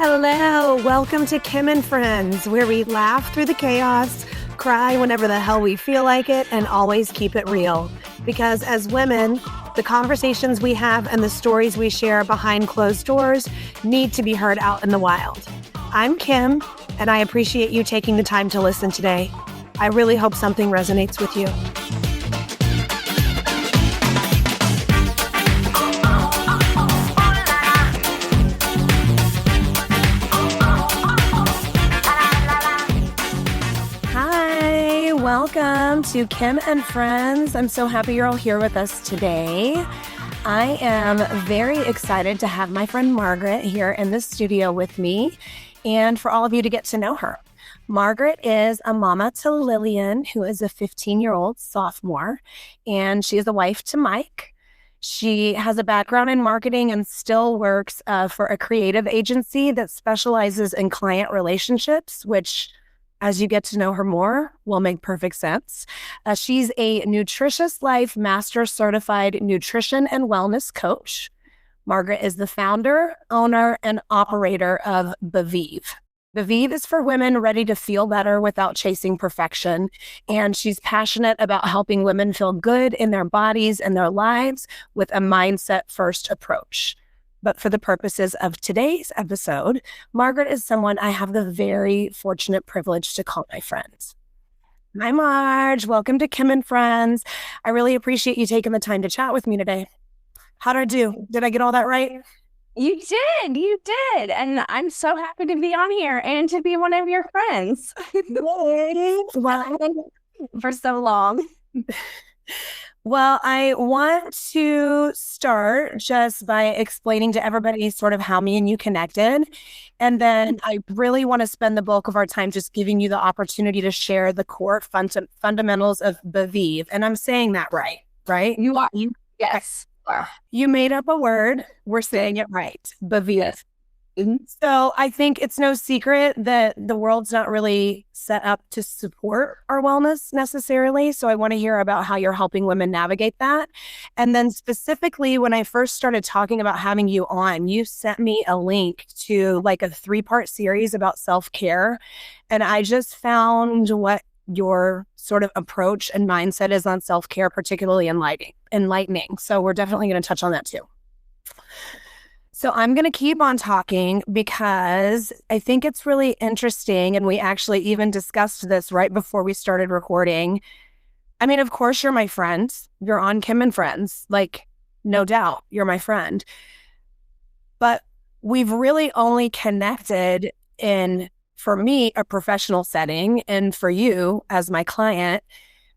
Hello, welcome to Kim and Friends, where we laugh through the chaos, cry whenever the hell we feel like it, and always keep it real. Because as women, the conversations we have and the stories we share behind closed doors need to be heard out in the wild. I'm Kim, and I appreciate you taking the time to listen today. I really hope something resonates with you. Welcome to Kim and Friends. I'm so happy you're all here with us today. I am very excited to have my friend Margaret here in the studio with me and for all of you to get to know her. Margaret is a mama to Lillian, who is a 15-year-old sophomore, and she is a wife to Mike. She has a background in marketing and still works for a creative agency that specializes in client relationships, which, as you get to know her more, will make perfect sense. She's a Nutritious Life Master Certified Nutrition and Wellness Coach. Margaret is the founder, owner, and operator of Believe. Believe is for women ready to feel better without chasing perfection. And she's passionate about helping women feel good in their bodies and their lives with a mindset-first approach. But for the purposes of today's episode, Margaret is someone I have the very fortunate privilege to call my friend. Hi, Marge. Welcome to Kim and Friends. I really appreciate you taking the time to chat with me today. How'd I do? Did I get all that right? You did. And I'm so happy to be on here and to be one of your friends. Well, for so long. Well, I want to start just by explaining to everybody sort of how me and you connected. And then I really want to spend the bulk of our time just giving you the opportunity to share the core fundamentals of Believe. And I'm saying that right? You are. Yes. You made up a word. We're saying it right. Believe. Mm-hmm. So I think it's no secret that the world's not really set up to support our wellness necessarily. So I want to hear about how you're helping women navigate that. And then specifically, when I first started talking about having you on, you sent me a link to like a 3-part series about self-care. And I just found what your sort of approach and mindset is on self-care, particularly enlightening. So we're definitely going to touch on that too. So I'm going to keep on talking because I think it's really interesting. And we actually even discussed this right before we started recording. I mean, of course, you're my friend. You're on Kim and Friends. Like, no doubt, you're my friend. But we've really only connected in, for me, a professional setting, and for you as my client,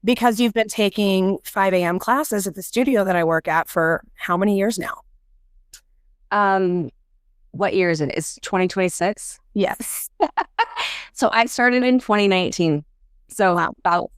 because you've been taking 5 a.m. classes at the studio that I work at for how many years now? What year is it? It's 2026? Yes. So I started in 2019. So about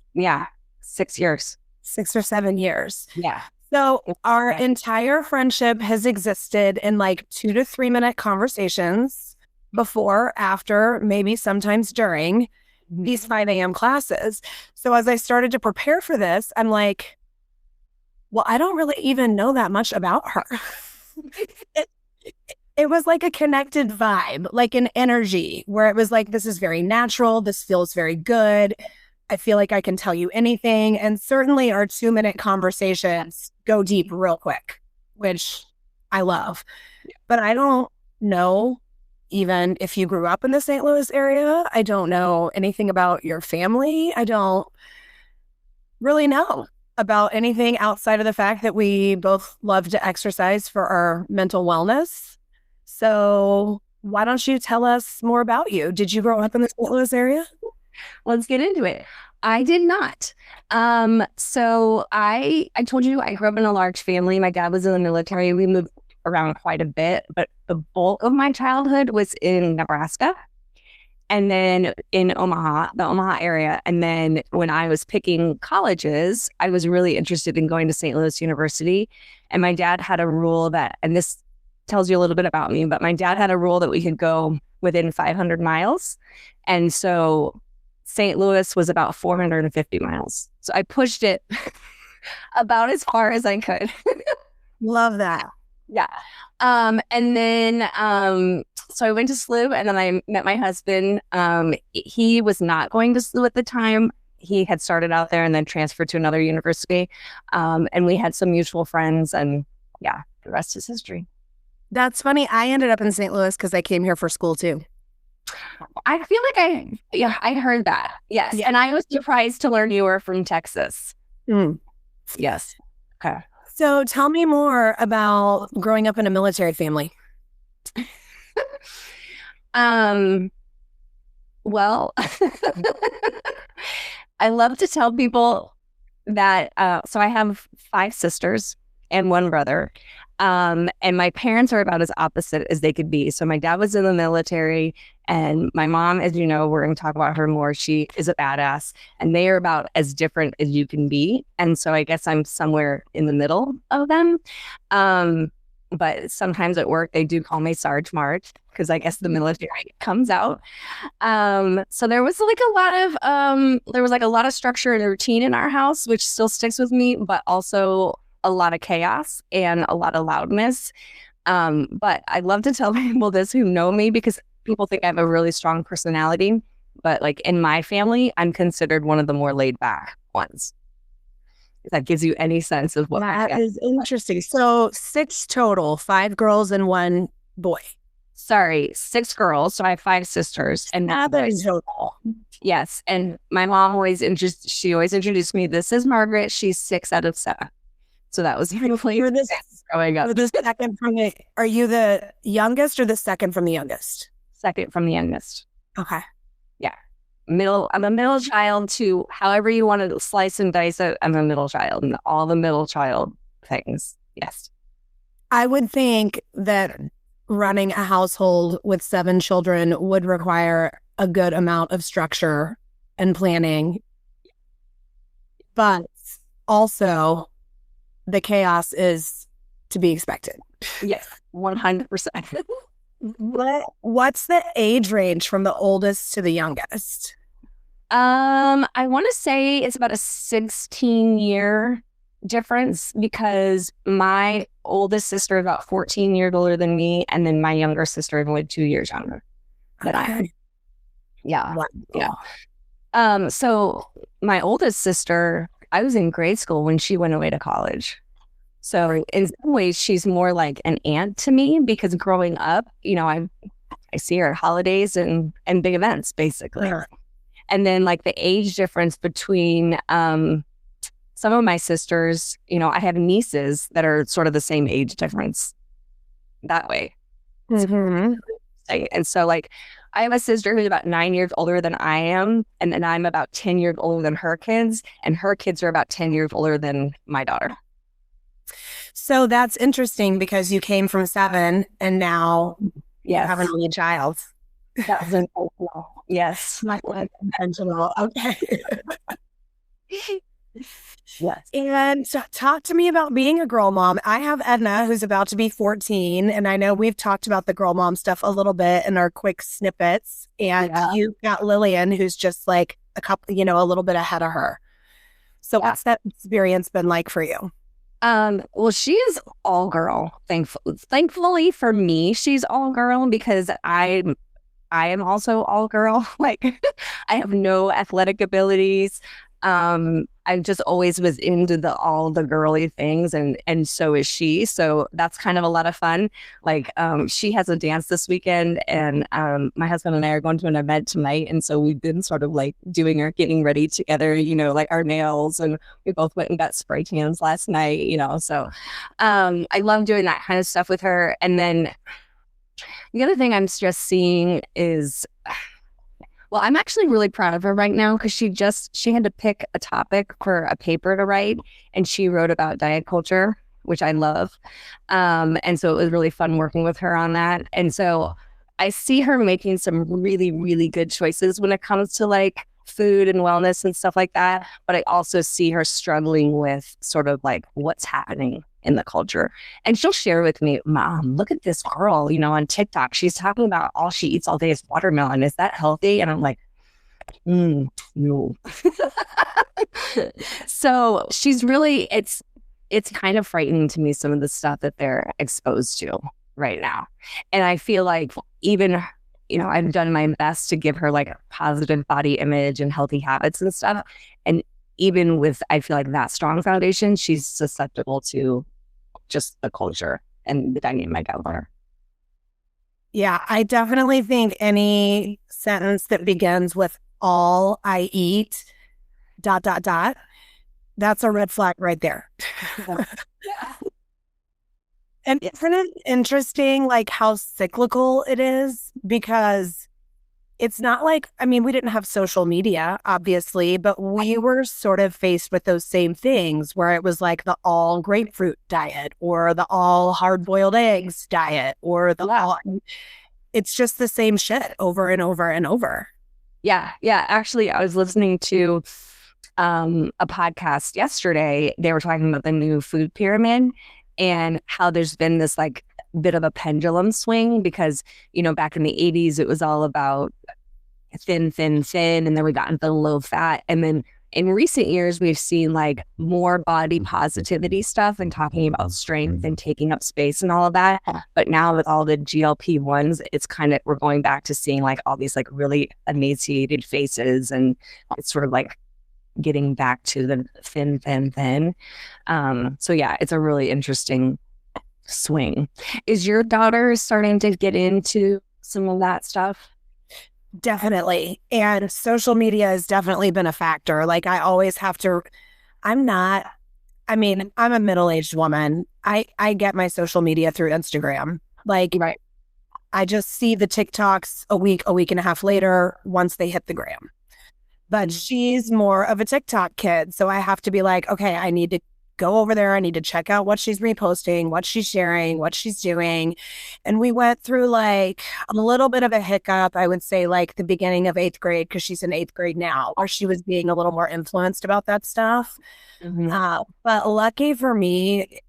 6 years. 6 or 7 years. Yeah. So our entire friendship has existed in like 2 to 3 minute conversations before, after, maybe sometimes during these 5 a.m. classes. So as I started to prepare for this, I'm like, well, I don't really even know that much about her. It was like a connected vibe, like an energy where it was like, this is very natural. This feels very good. I feel like I can tell you anything. And certainly our 2-minute conversations go deep real quick, which I love. But I don't know even if you grew up in the St. Louis area. I don't know anything about your family. I don't really know about anything outside of the fact that we both love to exercise for our mental wellness. So why don't you tell us more about you? Did you grow up in the St. Louis area? Let's get into it. I did not. So I told you I grew up in a large family. My dad was in the military. We moved around quite a bit, but the bulk of my childhood was in Nebraska. And then in Omaha, the Omaha area. And then when I was picking colleges, I was really interested in going to St. Louis University. And my dad had a rule that, and this tells you a little bit about me, but my dad had a rule that we could go within 500 miles. And so St. Louis was about 450 miles. So I pushed it about as far as I could. Love that. Yeah. And then, So I went to SLU, and then I met my husband. He was not going to SLU at the time. He had started out there and then transferred to another university. And we had some mutual friends, and yeah, the rest is history. That's funny. I ended up in St. Louis because I came here for school too. I feel like I heard that. Yes. Yeah. And I was surprised to learn you were from Texas. Yes. Okay. So tell me more about growing up in a military family. Well, I love to tell people that, so I have 5 sisters and 1 brother. And my parents are about as opposite as they could be. So my dad was in the military, and my mom, as you know, we're going to talk about her more. She is a badass, and they are about as different as you can be. And so I guess I'm somewhere in the middle of them. But sometimes at work, they do call me Sarge Marge because I guess the military comes out. So there was like a lot of structure and routine in our house, which still sticks with me, but also a lot of chaos and a lot of loudness. But I love to tell people this who know me, because people think I have a really strong personality. But like in my family, I'm considered one of the more laid back ones. If that gives you any sense of what that is interesting. So 6 total, 5 girls and 1 boy. Sorry, 6 girls. So I have 5 sisters, and 7 total. Yes, and my mom always introduced me. This is Margaret. She's 6 out of 7. So that was beautifully growing up. Are you the youngest or the second from the youngest? Second from the youngest. Okay. Yeah. I'm a middle child to however you want to slice and dice it. I'm a middle child, and all the middle child things. Yes. I would think that running a household with 7 children would require a good amount of structure and planning. But also, the chaos is to be expected. Yes, 100%. What's the age range from the oldest to the youngest? I want to say it's about a 16-year difference, because my oldest sister is about 14 years older than me, and then my younger sister is only 2 years younger than I am. Yeah. Wow. Yeah. So my oldest sister, I was in grade school when she went away to college. So in some ways, she's more like an aunt to me, because growing up, I see her at holidays and big events, basically. Sure. And then like the age difference between some of my sisters, I have nieces that are sort of the same age difference that way. Mm-hmm. And so like I have a sister who's about 9 years older than I am, and then I'm about 10 years older than her kids, and her kids are about 10 years older than my daughter. So that's interesting, because you came from 7 and now you have an only child. That was intentional. Yes. Not intentional. Okay. Yes. And so talk to me about being a girl mom. I have Edna, who's about to be 14, and I know we've talked about the girl mom stuff a little bit in our quick snippets. And you've got Lillian, who's just like a little bit ahead of her. So what's that experience been like for you? Well, she is all girl. Thankfully for me, she's all girl, because I am also all girl. Like I have no athletic abilities. I just always was into all the girly things, and so is she. So that's kind of a lot of fun. Like she has a dance this weekend, and my husband and I are going to an event tonight, and so we've been sort of like getting ready together, like our nails, and we both went and got spray tans last night, so I love doing that kind of stuff with her. And then the other thing I'm just seeing is, well, I'm actually really proud of her right now, because she had to pick a topic for a paper to write, and she wrote about diet culture, which I love. And so it was really fun working with her on that. And so I see her making some really, really good choices when it comes to like food and wellness and stuff like that. But I also see her struggling with sort of like what's happening in the culture. And she'll share with me, Mom, look at this girl, on TikTok. She's talking about all she eats all day is watermelon. Is that healthy? And I'm like, no. So she's really, it's kind of frightening to me, some of the stuff that they're exposed to. right now. And I feel like even, I've done my best to give her like a positive body image and healthy habits and stuff. And even with, I feel like that strong foundation, she's susceptible to just the culture and the dynamic out there. Yeah, I definitely think any sentence that begins with all I eat, ... That's a red flag right there. Yeah. And isn't it interesting, like how cyclical it is? Because it's not like, I mean, we didn't have social media, obviously, but we were sort of faced with those same things where it was like the all grapefruit diet or the all hard boiled eggs diet or the all, it's just the same shit over and over and over. Yeah. Yeah. Actually, I was listening to a podcast yesterday. They were talking about the new food pyramid and how there's been this like bit of a pendulum swing because, back in the 80s, it was all about thin, thin, thin. And then we got into low fat. And then in recent years, we've seen like more body positivity stuff and talking about strength and taking up space and all of that. But now with all the GLP-1s, it's kind of, we're going back to seeing like all these like really emaciated faces. And it's sort of like getting back to the thin, thin, thin. So yeah, it's a really interesting swing. Is your daughter starting to get into some of that stuff? Definitely. And social media has definitely been a factor. Like I always have to, I'm a middle-aged woman. I get my social media through Instagram. Like Right. I just see the TikToks a week and a half later once they hit the gram. But she's more of a TikTok kid. So I have to be like, okay, I need to go over there. I need to check out what she's reposting, what she's sharing, what she's doing. And we went through like a little bit of a hiccup, I would say like the beginning of 8th grade, because she's in 8th grade now, where she was being a little more influenced about that stuff. But lucky for me,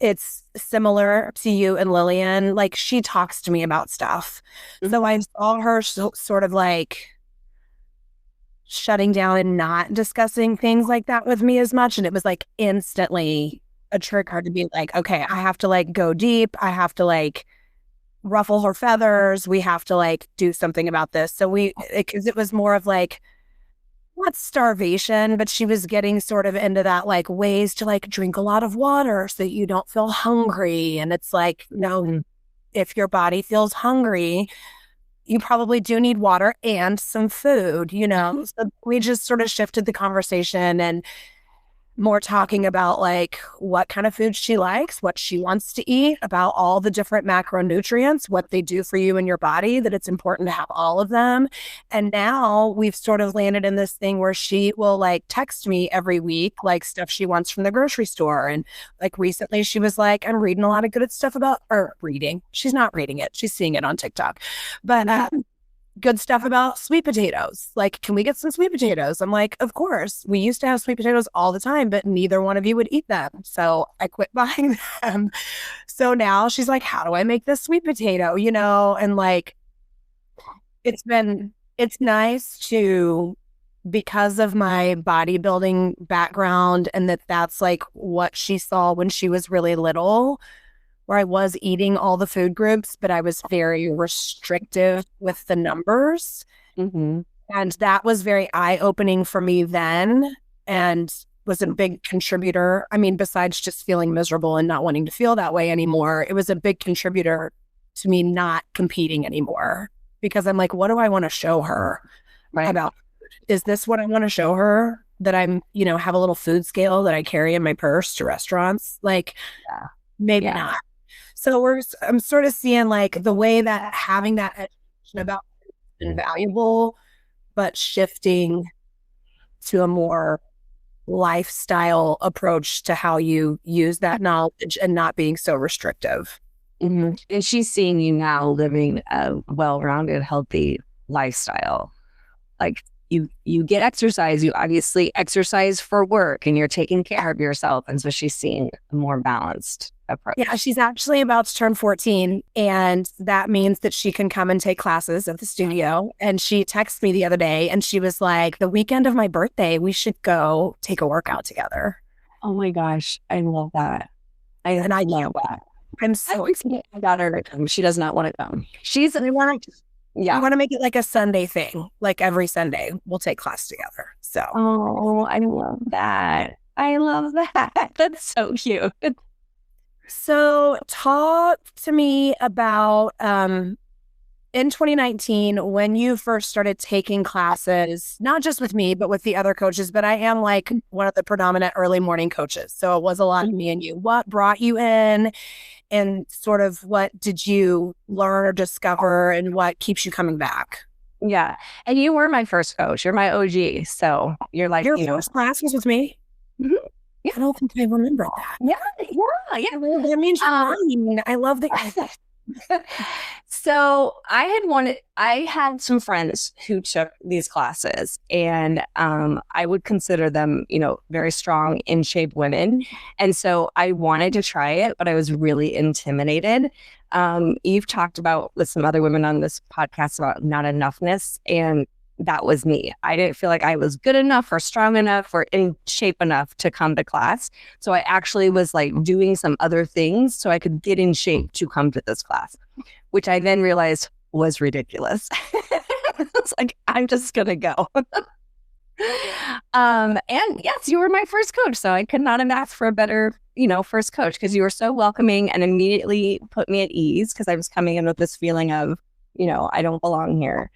it's similar to you and Lillian. Like she talks to me about stuff. So I saw her sort of like shutting down and not discussing things like that with me as much. And it was like instantly a trigger to be like, okay, I have to like go deep. I have to like ruffle her feathers. We have to like do something about this. So because it was more of like, not starvation, but she was getting sort of into that like ways to like drink a lot of water so that you don't feel hungry. And it's like, no, if your body feels hungry, you probably do need water and some food, So we just sort of shifted the conversation and more talking about like what kind of food she likes, what she wants to eat, about all the different macronutrients, what they do for you and your body, that it's important to have all of them. And now we've sort of landed in this thing where she will like text me every week, like stuff she wants from the grocery store. And like recently she was like, I'm reading a lot of good stuff reading. She's not reading it. She's seeing it on TikTok, but good stuff about sweet potatoes. Like, can we get some sweet potatoes? I'm like, of course. We used to have sweet potatoes all the time, but neither one of you would eat them. So I quit buying them. So now she's like, how do I make this sweet potato? And like, it's nice to, because of my bodybuilding background and that's like what she saw when she was really little, where I was eating all the food groups, but I was very restrictive with the numbers. And that was very eye-opening for me then and was a big contributor. I mean, besides just feeling miserable and not wanting to feel that way anymore, it was a big contributor to me not competing anymore because I'm like, what do I want to show her about food? Is this what I want to show her? That I'm, have a little food scale that I carry in my purse to restaurants? Like, maybe not. So I'm sort of seeing like the way that having that education about food is invaluable, but shifting to a more lifestyle approach to how you use that knowledge and not being so restrictive. And she's seeing you now living a well-rounded, healthy lifestyle. Like you get exercise, you obviously exercise for work and you're taking care of yourself. And so she's seeing a more balanced approach. Yeah, she's actually about to turn 14. And that means that she can come and take classes at the studio. And she texted me the other day and she was like, the weekend of my birthday, we should go take a workout together. Oh my gosh. I love that. I love that. I'm so excited. My daughter to come. She does not want to come. We want to Yeah. we want to make it like a Sunday thing. Like every Sunday, we'll take class together. So, Oh, I love that. I love that. That's so cute. so talk to me about in 2019 when you first started taking classes, not just with me, but with the other coaches. But I am like one of the predominant early morning coaches, so it was a lot of me and you. What brought you in, and sort of what did you learn or discover, and what keeps you coming back? Yeah. And you were my first coach. You're my OG. So you're like, Your you know, first class was with me. Mhm. Yeah. I don't think I remember that. Yeah. That means I love that. So I had some friends who took these classes, and I would consider them, you know, very strong, in shape women. And so I wanted to try it, but I was really intimidated. You've talked about with some other women on this podcast about not enoughness, and that was me. I didn't feel like I was good enough or strong enough or in shape enough to come to class. So I actually was like doing some other things so I could get in shape to come to this class, which I then realized was ridiculous. It's like, I'm just going to go. And yes, you were my first coach. So I could not have asked for a better, you know, first coach, because you were so welcoming and immediately put me at ease, because I was coming in with this feeling of, you know, I don't belong here.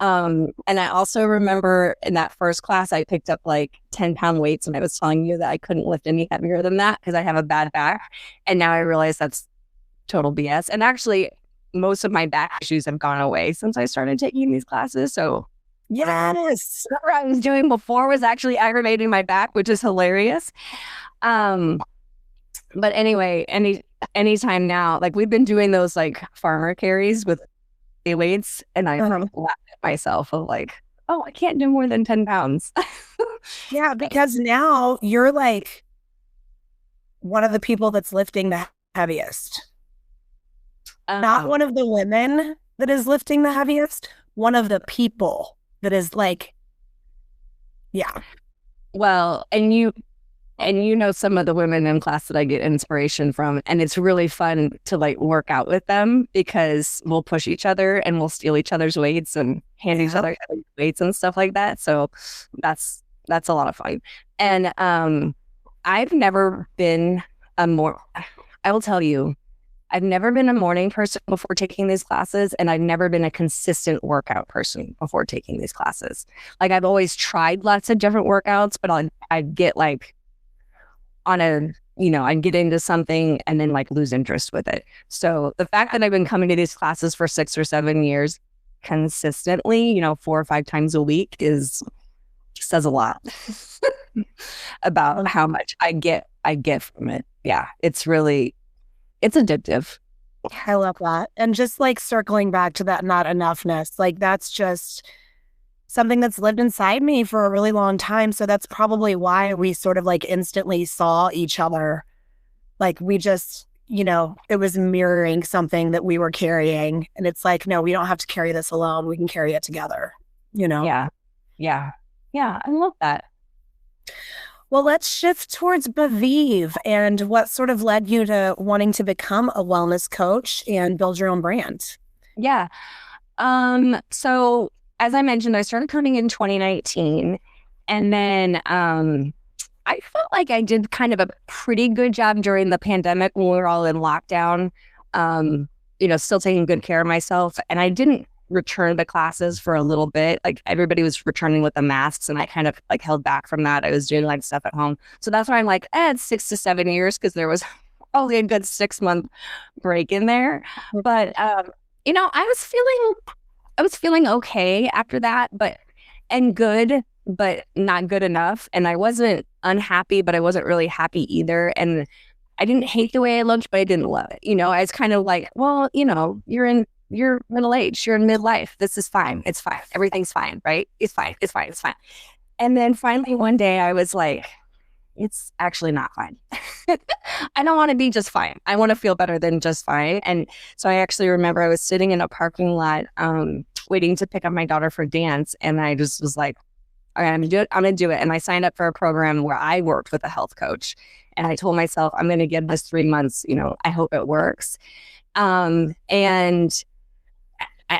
And I also remember in that first class, I picked up like 10-pound weights, and I was telling you that I couldn't lift any heavier than that because I have a bad back. And now I realize that's total BS. And actually, most of my back issues have gone away since I started taking these classes. So Yes. what I was doing before was actually aggravating my back, which is hilarious. But anyway, anytime now, like we've been doing those like farmer carries with the weights, and I laugh at myself of like, oh, I can't do more than 10 pounds. Yeah, because now you're like one of the people that's lifting the heaviest. Not one of the women that is lifting the heaviest, one of the people that is like, yeah. Well, and you know some of the women in class that I get inspiration from, and it's really fun to like work out with them because we'll push each other and we'll steal each other's weights and hand each other weights and stuff like that. So that's a lot of fun. And I've never been I will tell you, I've never been a morning person before taking these classes, and I've never been a consistent workout person before taking these classes. Like I've always tried lots of different workouts, but I'd get like I'd get into something and then like lose interest with it. So the fact that I've been coming to these classes for 6 or 7 years consistently, you know, 4 or 5 times a week says a lot about how much I get from it. Yeah, it's addictive. I love that. And just like circling back to that not enoughness, like that's just something that's lived inside me for a really long time. So that's probably why we sort of like instantly saw each other. Like we just, you know, it was mirroring something that we were carrying. And it's like, no, we don't have to carry this alone. We can carry it together, you know? Yeah. I love that. Well, let's shift towards Baviv and what sort of led you to wanting to become a wellness coach and build your own brand. Yeah. So as I mentioned, I started coming in 2019, and then I felt like I did kind of a pretty good job during the pandemic when we were all in lockdown, still taking good care of myself. And I didn't return to classes for a little bit. Like everybody was returning with the masks, and I kind of like held back from that. I was doing like stuff at home. So that's why I'm like, it's 6 to 7 years, because there was only a good 6-month break in there. But, I was feeling okay after that, and good, but not good enough. And I wasn't unhappy, but I wasn't really happy either. And I didn't hate the way I looked, but I didn't love it. You know, I was kind of like, well, you're middle age, you're in midlife. This is fine. It's fine. Everything's fine, right? It's fine. And then finally one day I was like, it's actually not fine. I don't want to be just fine. I want to feel better than just fine. And so I actually remember I was sitting in a parking lot, waiting to pick up my daughter for dance. And I just was like, all right, I'm gonna do it. I'm gonna do it. And I signed up for a program where I worked with a health coach, and I told myself, I'm gonna give this 3 months. I hope it works. And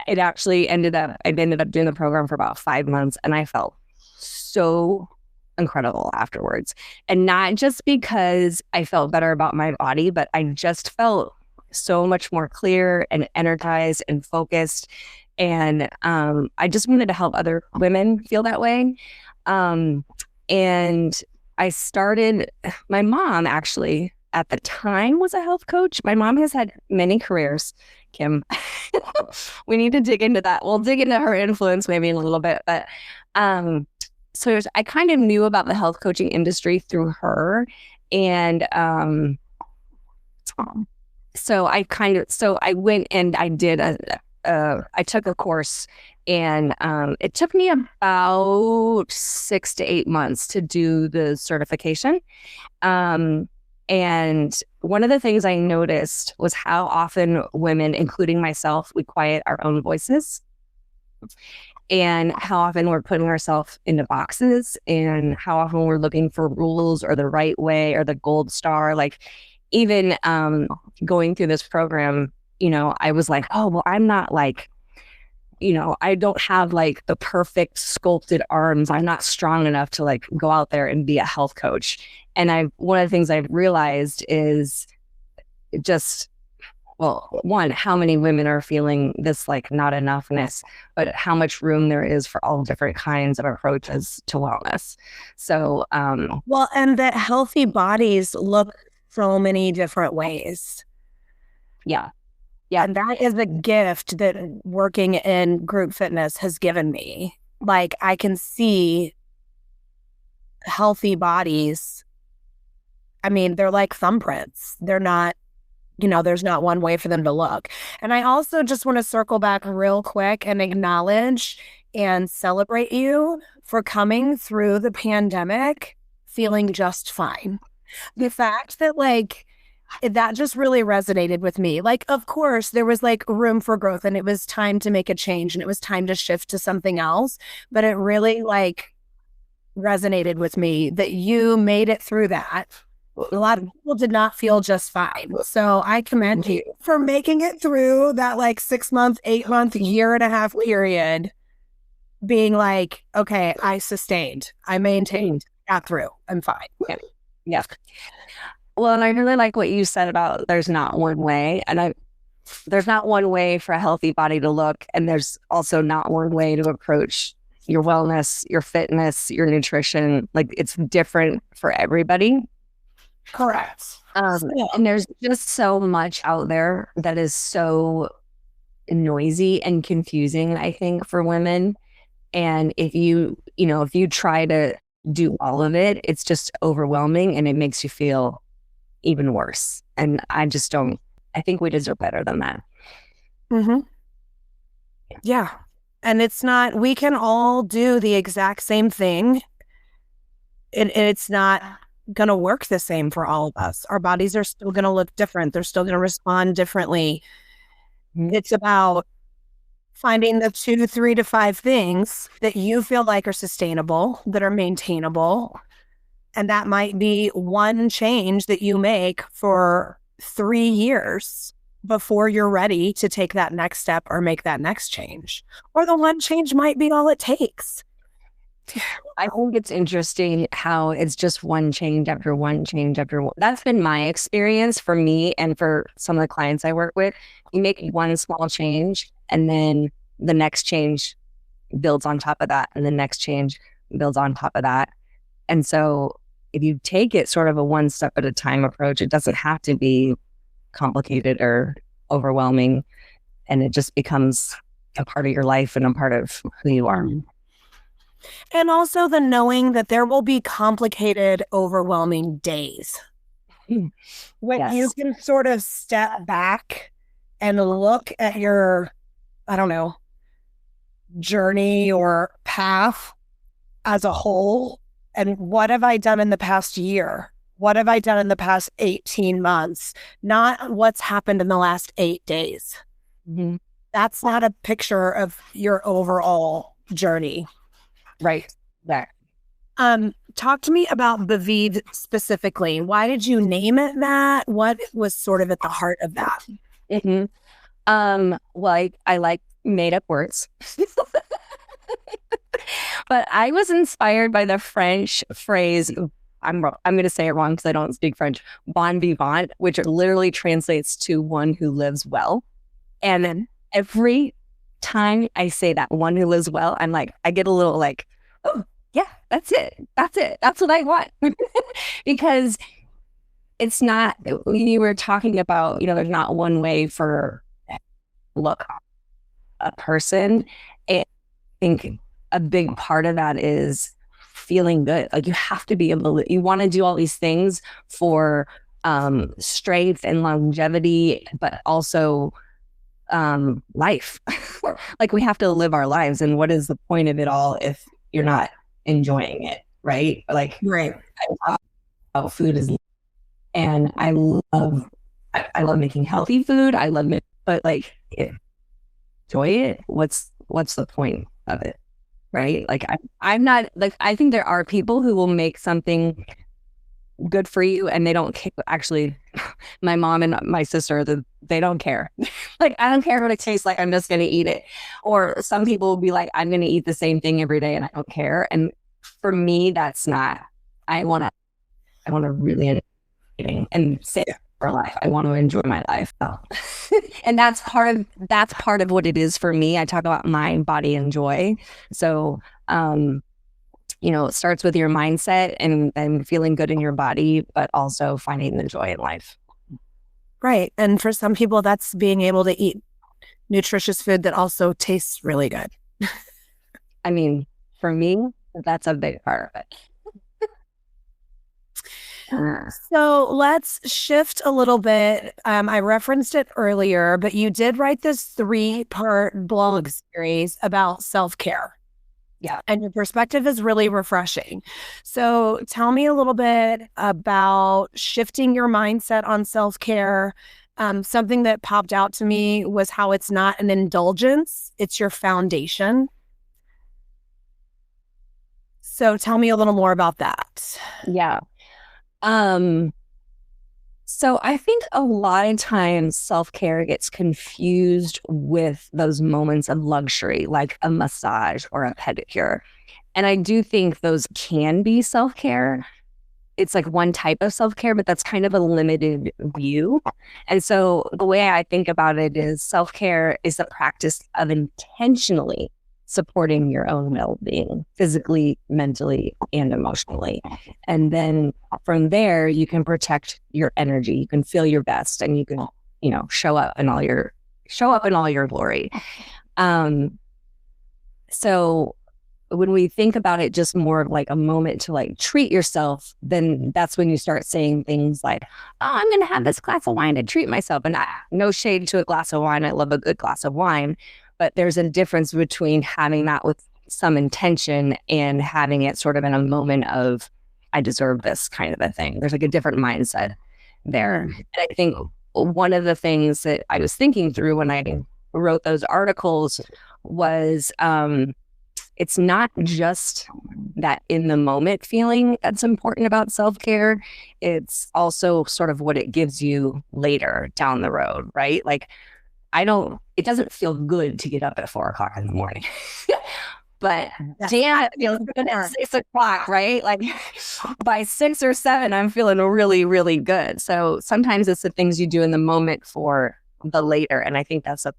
it actually ended up. I ended up doing the program for about 5 months, and I felt so incredible afterwards. And not just because I felt better about my body, but I just felt so much more clear and energized and focused. And I just wanted to help other women feel that way. And I started, my mom actually at the time was a health coach. My mom has had many careers, Kim. We need to dig into that. We'll dig into her influence maybe in a little bit. But so I kind of knew about the health coaching industry through her. And so I went and I did I took a course, and it took me about 6 to 8 months to do the certification. And one of the things I noticed was how often women, including myself, we quiet our own voices, and how often we're putting ourselves into boxes, and how often we're looking for rules or the right way or the gold star. Like even going through this program, I was like, oh, well, I'm not like, I don't have like the perfect sculpted arms. I'm not strong enough to like go out there and be a health coach. And one of the things I've realized is just, well, one, how many women are feeling this like not enoughness, but how much room there is for all different kinds of approaches to wellness. So, well, and that healthy bodies look so many different ways. Yeah. And that is the gift that working in group fitness has given me. Like, I can see healthy bodies. I mean, they're like thumbprints. They're not, there's not one way for them to look. And I also just want to circle back real quick and acknowledge and celebrate you for coming through the pandemic feeling just fine. The fact that that just really resonated with me. Like, of course, there was like room for growth, and it was time to make a change, and it was time to shift to something else. But it really resonated with me that you made it through that. A lot of people did not feel just fine. So I commend you for making it through that 6 month, 8 month, year and a half period, being like, okay, I sustained, I maintained, got through, I'm fine. Yeah. Well, and I really like what you said about there's not one way. And there's not one way for a healthy body to look. And there's also not one way to approach your wellness, your fitness, your nutrition. Like, it's different for everybody. Correct. And there's just so much out there that is so noisy and confusing, I think, for women. And if you try to do all of it, it's just overwhelming, and it makes you feel even worse. And I think we deserve better than that. Mm-hmm. Yeah. And it's not, we can all do the exact same thing. And it's not going to work the same for all of us. Our bodies are still going to look different. They're still going to respond differently. It's about finding the 2, 3 to 5 things that you feel like are sustainable, that are maintainable. And that might be one change that you make for 3 years before you're ready to take that next step or make that next change. Or the one change might be all it takes. I think it's interesting how it's just one change after one change after one. That's been my experience for me and for some of the clients I work with. You make one small change, and then the next change builds on top of that, and the next change builds on top of that. And so if you take it sort of a one step at a time approach, it doesn't have to be complicated or overwhelming, and it just becomes a part of your life and a part of who you are. And also the knowing that there will be complicated, overwhelming days. When you can sort of step back and look at your, journey or path as a whole. And what have I done in the past year? What have I done in the past 18 months? Not what's happened in the last 8 days. Mm-hmm. That's not a picture of your overall journey. Right. That. Talk to me about Baviv specifically. Why did you name it that? What was sort of at the heart of that? Mm-hmm. Well, I like made up words. But I was inspired by the French phrase, I'm going to say it wrong because I don't speak French, bon vivant, which literally translates to one who lives well. And then every time I say that, one who lives well, I'm like, I get a little like, oh, yeah, that's it. That's it. That's what I want. Because it's not, you were talking about, there's not one way for look a person. I think a big part of that is feeling good. Like you have to be able to, you want to do all these things for strength and longevity, but also life. Like we have to live our lives. And what is the point of it all if you're not enjoying it? Right. Like, Right. How food is, and I love making healthy food. I love it, but like enjoy it. What's the point of it? Right. Like I'm not like, I think there are people who will make something good for you and they don't care. Actually, my mom and my sister, they don't care. Like, I don't care what it tastes like. I'm just going to eat it. Or some people will be like, I'm going to eat the same thing every day and I don't care. And for me, that's not, I want to really enjoy eating and save for life. I want to enjoy my life. And that's part of what it is for me. I talk about mind, body, and joy. So, it starts with your mindset and feeling good in your body, but also finding the joy in life. Right. And for some people, that's being able to eat nutritious food that also tastes really good. I mean, for me, that's a big part of it. So let's shift a little bit. I referenced it earlier, but you did write this 3-part blog series about self-care. Yeah. And your perspective is really refreshing. So tell me a little bit about shifting your mindset on self-care. Something that popped out to me was how it's not an indulgence, it's your foundation. So tell me a little more about that. Yeah. So I think a lot of times self-care gets confused with those moments of luxury, like a massage or a pedicure. And I do think those can be self-care. It's like one type of self-care, but that's kind of a limited view. And so the way I think about it is self-care is the practice of intentionally supporting your own well-being, physically, mentally, and emotionally. And then from there, you can protect your energy. You can feel your best, and you can, show up in all your glory. So when we think about it just more of like a moment to like treat yourself, then that's when you start saying things like, oh, I'm going to have this glass of wine to treat myself. And no shade to a glass of wine. I love a good glass of wine. But there's a difference between having that with some intention and having it sort of in a moment of, I deserve this kind of a thing. There's like a different mindset there. And I think one of the things that I was thinking through when I wrote those articles was it's not just that in the moment feeling that's important about self-care. It's also sort of what it gives you later down the road, right? Like, it doesn't feel good to get up at 4 o'clock in the morning. But damn, it feels good at 6 o'clock, right? Like by 6 or 7, I'm feeling really, really good. So sometimes it's the things you do in the moment for the later. And I think that's a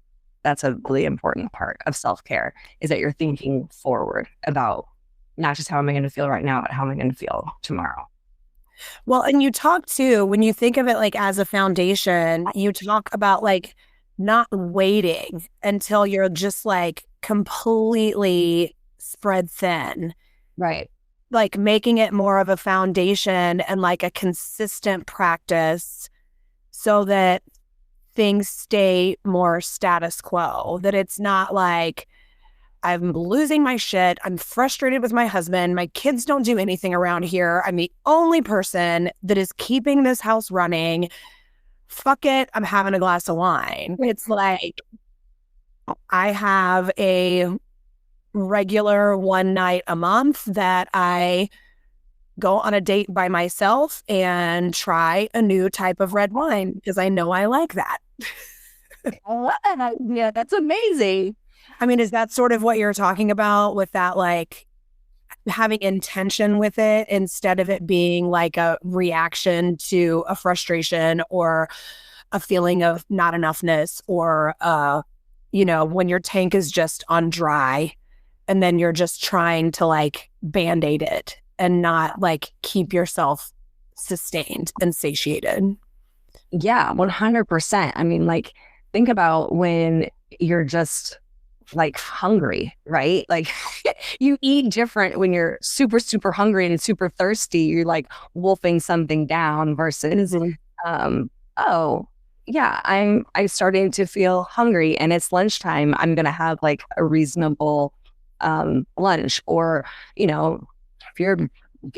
really important part of self-care, is that you're thinking forward about not just how am I going to feel right now, but how am I going to feel tomorrow. Well, and you talk too, when you think of it like as a foundation, you talk about like not waiting until you're just like completely spread thin. Right. Like making it more of a foundation and like a consistent practice so that things stay more status quo, that it's not like I'm losing my shit. I'm frustrated with my husband. My kids don't do anything around here. I'm the only person that is keeping this house running. Fuck it, I'm having a glass of wine. It's like I have a regular one night a month that I go on a date by myself and try a new type of red wine because I know I like that. I love that idea. That's amazing. I mean, is that sort of what you're talking about with that, like having intention with it instead of it being like a reaction to a frustration or a feeling of not enoughness or, when your tank is just on dry and then you're just trying to like band-aid it and not like keep yourself sustained and satiated. Yeah, 100%. I mean, like, think about when you're just like hungry, right? Like you eat different when you're super, super hungry and super thirsty. You're like wolfing something down versus, oh, yeah, I'm starting to feel hungry and it's lunchtime. I'm gonna have like a reasonable lunch. Or, if you're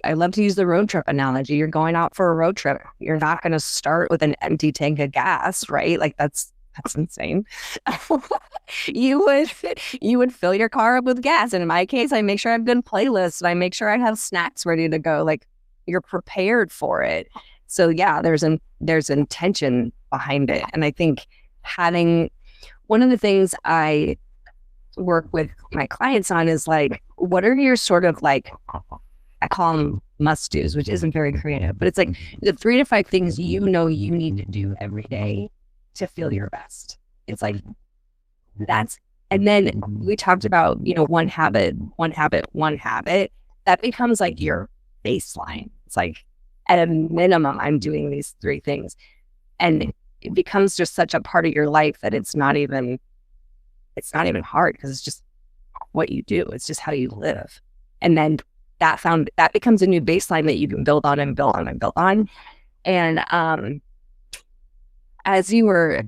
I love to use the road trip analogy. You're going out for a road trip. You're not going to start with an empty tank of gas, right? Like that's insane. you would fill your car up with gas. And in my case, I make sure I have good playlists and I make sure I have snacks ready to go. Like you're prepared for it. So yeah, there's intention behind it. And I think having one of the things I work with my clients on is like, what are your sort of like, I call them must-dos, which isn't very creative, but it's like the 3 to 5 things you need to do every day to feel your best. It's like and then we talked about, one habit. That becomes like your baseline. It's like at a minimum, I'm doing these 3 things. And it becomes just such a part of your life that it's not even hard because it's just what you do. It's just how you live. And then that becomes a new baseline that you can build on and build on and build on. And as you were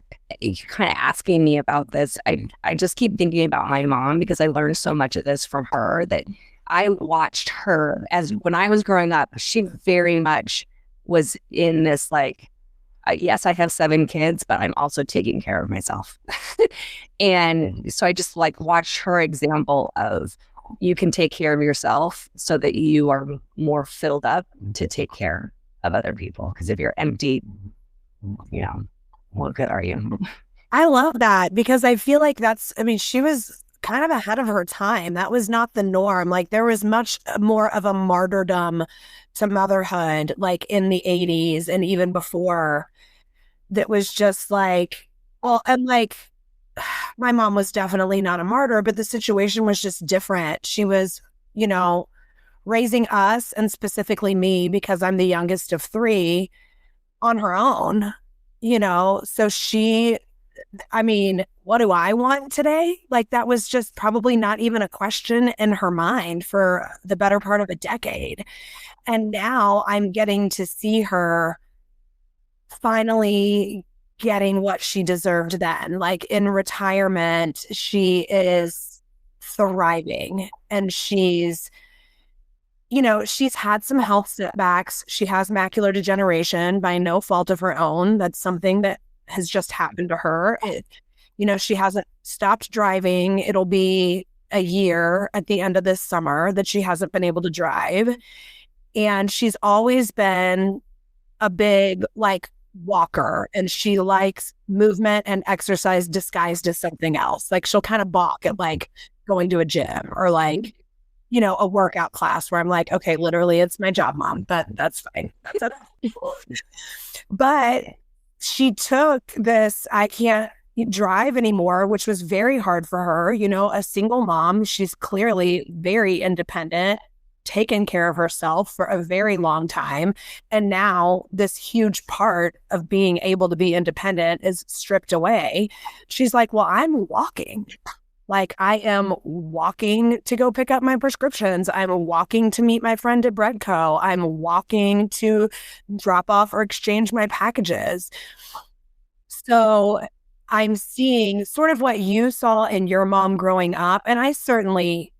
kind of asking me about this, I just keep thinking about my mom because I learned so much of this from her that I watched her as when I was growing up. She very much was in this like, yes, I have 7 kids, but I'm also taking care of myself. And so I just like watched her example of you can take care of yourself so that you are more filled up to take care of other people. Because if you're empty, what good are you? I love that because I feel like she was kind of ahead of her time. That was not the norm. Like there was much more of a martyrdom to motherhood, like in the 80s and even before, that was just like, well, and like my mom was definitely not a martyr, but the situation was just different. She was, raising us and specifically me because I'm the youngest of 3 on her own, so what do I want today? Like that was just probably not even a question in her mind for the better part of a decade. And now I'm getting to see her finally getting what she deserved then. Like in retirement, she is thriving and she's had some health setbacks. She has macular degeneration by no fault of her own. That's something that has just happened to her. She hasn't stopped driving. It'll be a year at the end of this summer that she hasn't been able to drive. And she's always been a big like walker and she likes movement and exercise disguised as something else. Like she'll kind of balk at like going to a gym or like, a workout class where I'm like, okay, literally it's my job, Mom, but that's fine. But she took this, I can't drive anymore, which was very hard for her. A single mom, she's clearly very independent, taken care of herself for a very long time. And now this huge part of being able to be independent is stripped away. She's like, well, I'm walking. Like I am walking to go pick up my prescriptions. I'm walking to meet my friend at Breadco. I'm walking to drop off or exchange my packages. So I'm seeing sort of what you saw in your mom growing up. And I certainly,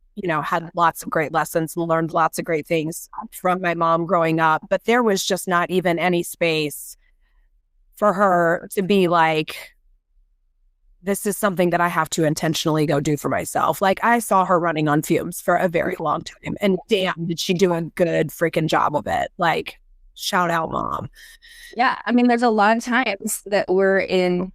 had lots of great lessons and learned lots of great things from my mom growing up. But there was just not even any space for her to be like this is something that I have to intentionally go do for myself. Like I saw her running on fumes for a very long time, and damn, did she do a good freaking job of it. Like, shout out, mom. Yeah. I mean, there's a lot of times that we're in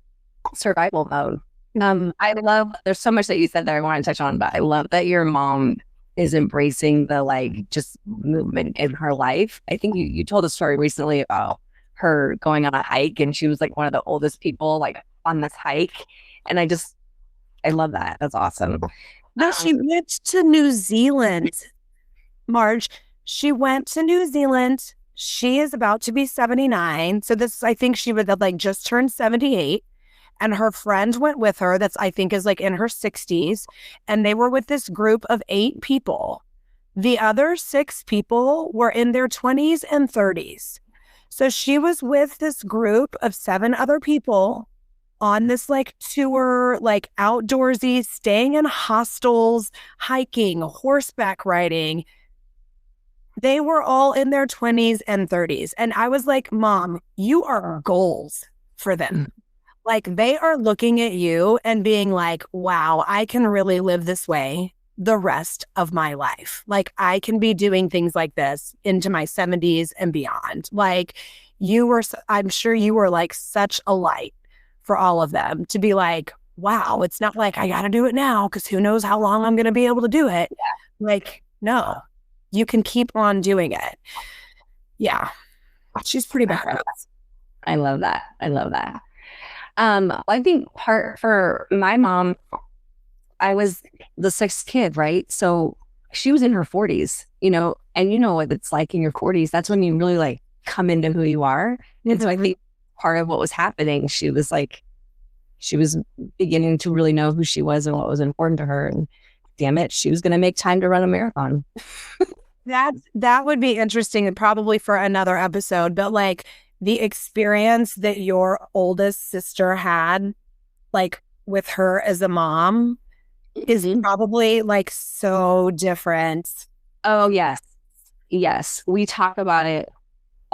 survival mode. I love, there's so much that you said that I want to touch on, but I love that your mom is embracing the like just movement in her life. I think you told a story recently about her going on a hike, and she was like one of the oldest people like on this hike. And I love that. That's awesome. No, she went to New Zealand, Marge. She went to New Zealand. She is about to be 79. So this, I think she would have like just turned 78. And her friend went with her. That's, I think, is like in her 60s. And they were with this group of 8 people. The other 6 people were in their 20s and 30s. So she was with this group of 7 other people on this like tour, like outdoorsy, staying in hostels, hiking, horseback riding. They were all in their 20s and 30s. And I was like, Mom, you are goals for them. Like they are looking at you and being like, wow, I can really live this way the rest of my life. Like I can be doing things like this into my 70s and beyond. Like I'm sure you were like such a light for all of them to be like, wow, it's not like I got to do it now because who knows how long I'm going to be able to do it. Yeah. Like, no, you can keep on doing it. Yeah. She's pretty badass. I love that. I love that. I think part for my mom, I was the 6th kid, right? So she was in her 40s, and you know what it's like in your 40s. That's when you really like come into who you are. And so I think part of what was happening, she was beginning to really know who she was and what was important to her. And damn it, she was going to make time to run a marathon. That would be interesting and probably for another episode, but like the experience that your oldest sister had, like with her as a mom, is probably like so different. Oh, yes. Yes. We talk about it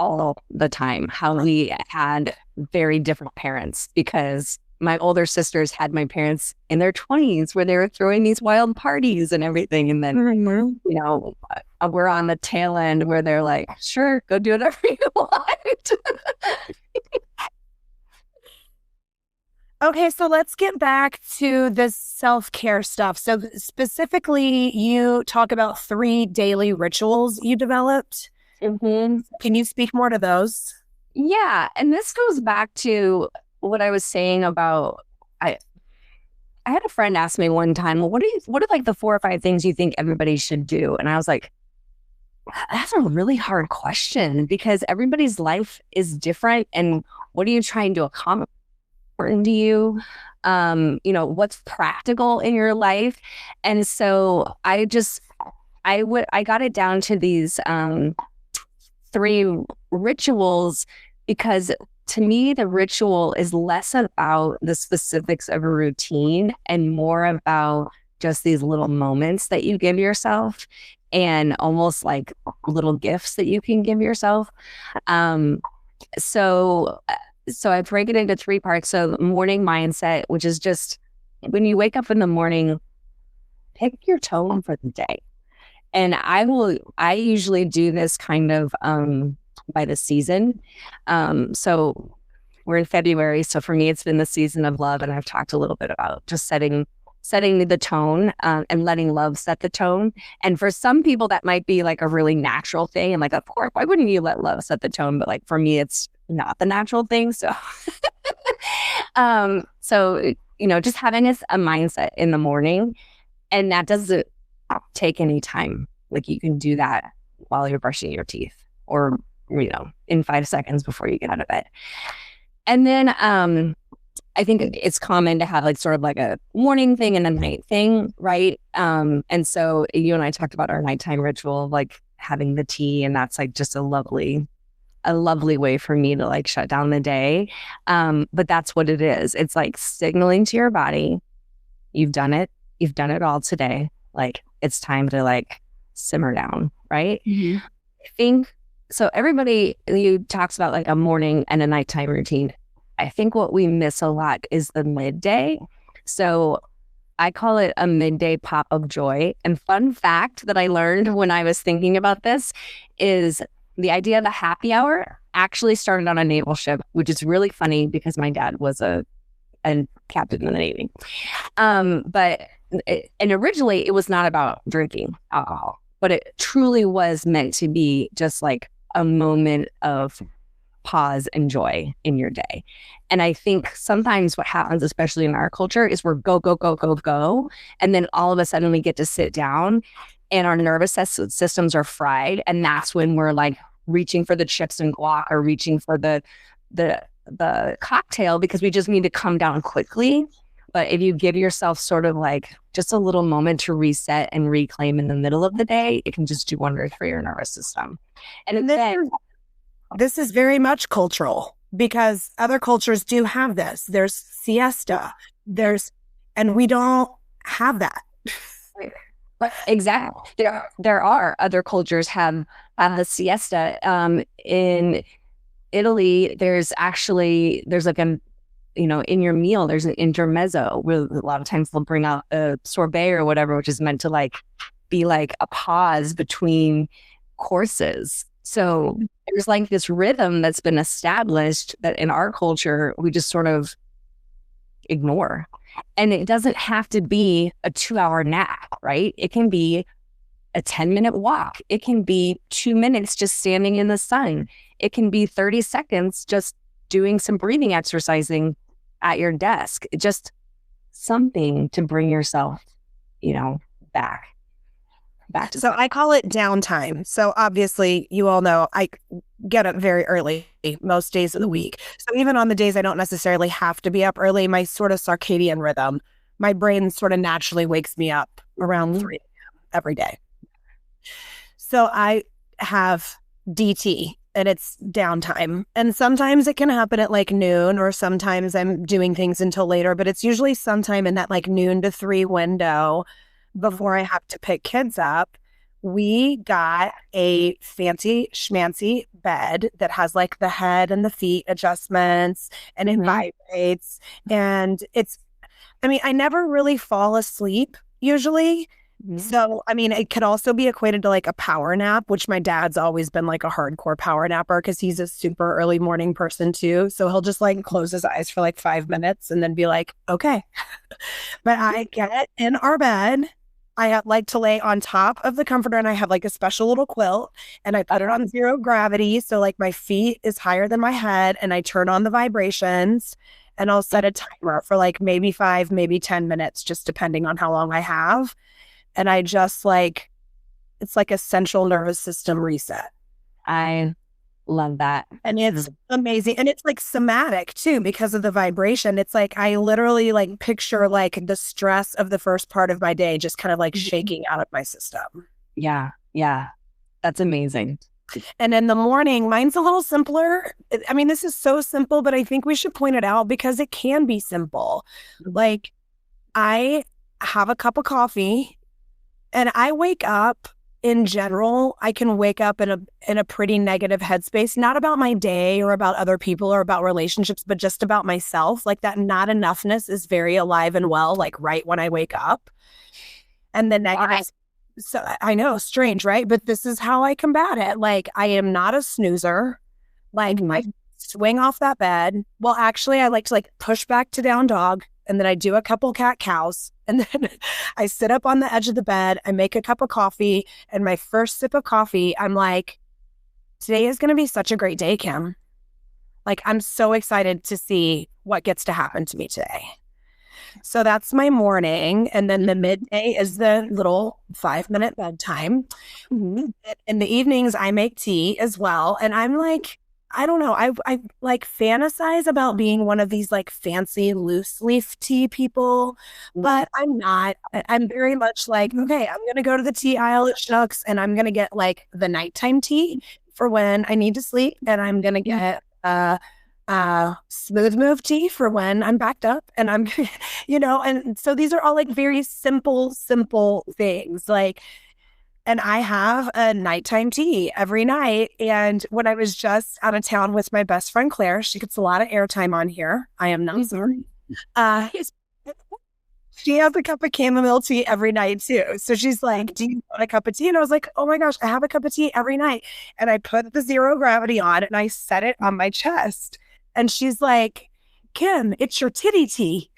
all the time, how we had very different parents, because my older sisters had my parents in their 20s where they were throwing these wild parties and everything. And then, we're on the tail end where they're like, sure, go do whatever you want. Okay, so let's get back to the self-care stuff. So specifically, you talk about 3 daily rituals you developed. Mm-hmm. Can you speak more to those? Yeah. And this goes back to what I was saying about, I had a friend ask me one time, well, what are like the 4 or 5 things you think everybody should do? And I was like, that's a really hard question because everybody's life is different. And what are you trying to accomplish? Important to you? What's practical in your life? And so I got it down to these 3 rituals, because to me, the ritual is less about the specifics of a routine and more about just these little moments that you give yourself and almost like little gifts that you can give yourself. So I break it into 3 parts. So morning mindset, which is just when you wake up in the morning, pick your tone for the day. And I usually do this kind of by the season. So we're in February. So for me, it's been the season of love. And I've talked a little bit about just setting the tone and letting love set the tone. And for some people, that might be like a really natural thing. And like, of course, why wouldn't you let love set the tone? But like for me, it's not the natural thing. So, just having a mindset in the morning, and that doesn't take any time. Like you can do that while you're brushing your teeth or, in 5 seconds before you get out of bed. And then, I think it's common to have like sort of like a morning thing and a night thing, right? And so you and I talked about our nighttime ritual of like having the tea, and that's like just a lovely way for me to like shut down the day. But that's what it is. It's like signaling to your body, you've done it all today. Like it's time to like simmer down, right? Mm-hmm. I think so. Everybody talks about like a morning and a nighttime routine. I think what we miss a lot is the midday. So I call it a midday pop of joy. And fun fact that I learned when I was thinking about this is the idea of the happy hour actually started on a naval ship, which is really funny because my dad was a captain in the Navy. And originally it was not about drinking alcohol, but it truly was meant to be just like a moment of pause and joy in your day. And I think sometimes what happens, especially in our culture, is we're go, go, go, go, go. And then all of a sudden we get to sit down and our nervous systems are fried. And that's when we're like reaching for the chips and guac or reaching for the cocktail because we just need to come down quickly. But if you give yourself sort of like just a little moment to reset and reclaim in the middle of the day, it can just do wonders for your nervous system. And then this is very much cultural because other cultures do have this. There's siesta. And we don't have that. Exactly. There are other cultures have the siesta. In Italy, there's like in your meal, there's an intermezzo where a lot of times they'll bring out a sorbet or whatever, which is meant to like be like a pause between courses. So there's like this rhythm that's been established that in our culture, we just sort of ignore. And it doesn't have to be a 2-hour nap, right? It can be a 10-minute walk. It can be 2 minutes just standing in the sun. It can be 30 seconds just doing some breathing exercising at your desk. Just something to bring yourself, back to. So I call it downtime. So obviously, you all know I get up very early most days of the week. So even on the days I don't necessarily have to be up early, my sort of circadian rhythm, my brain sort of naturally wakes me up around 3 a.m. every day. So I have DT and it's downtime. And sometimes it can happen at like noon or sometimes I'm doing things until later, but it's usually sometime in that like noon to 3 window before I have to pick kids up. We got a fancy schmancy bed that has like the head and the feet adjustments and it vibrates. And I never really fall asleep usually. So, it could also be equated to like a power nap, which my dad's always been like a hardcore power napper because he's a super early morning person too. So he'll just like close his eyes for like 5 minutes and then be like, okay. But I get in our bed. I like to lay on top of the comforter and I have like a special little quilt and I put it on 0 gravity. So like my feet is higher than my head and I turn on the vibrations and I'll set a timer for like maybe 5, maybe 10 minutes, just depending on how long I have. And I just it's like a central nervous system reset. I love that. And it's amazing. And it's like somatic too, because of the vibration. It's like, I literally like picture like the stress of the first part of my day, just kind of like shaking out of my system. Yeah. Yeah. That's amazing. And in the morning, mine's a little simpler. This is so simple, but I think we should point it out because it can be simple. Like I have a cup of coffee and I wake up. In general, I can wake up in a pretty negative headspace, not about my day or about other people or about relationships, but just about myself. Like that not enoughness is very alive and well, like right when I wake up. And the negative, so I know, strange, right? But this is how I combat it. Like I am not a snoozer. Like I swing off that bed. Well, actually, I like to like push back to down dog. And then I do a couple cat cows. And then I sit up on the edge of the bed. I make a cup of coffee. And my first sip of coffee, I'm like, today is going to be such a great day, Kim. Like, I'm so excited to see what gets to happen to me today. So that's my morning. And then the midday is the little 5-minute bedtime. In the evenings, I make tea as well. And I'm like, I don't know. I like fantasize about being one of these like fancy loose leaf tea people, but I'm not. I'm very much like, okay, I'm going to go to the tea aisle at Schnucks and I'm going to get like the nighttime tea for when I need to sleep. And I'm going to get smooth move tea for when I'm backed up and I'm, and so these are all like very simple things like. And I have a nighttime tea every night. And when I was just out of town with my best friend, Claire, she gets a lot of airtime on here. I am not sorry. She has a cup of chamomile tea every night too. So she's like, do you want a cup of tea? And I was like, oh my gosh, I have a cup of tea every night. And I put the zero gravity on and I set it on my chest. And she's like, Kim, it's your titty tea.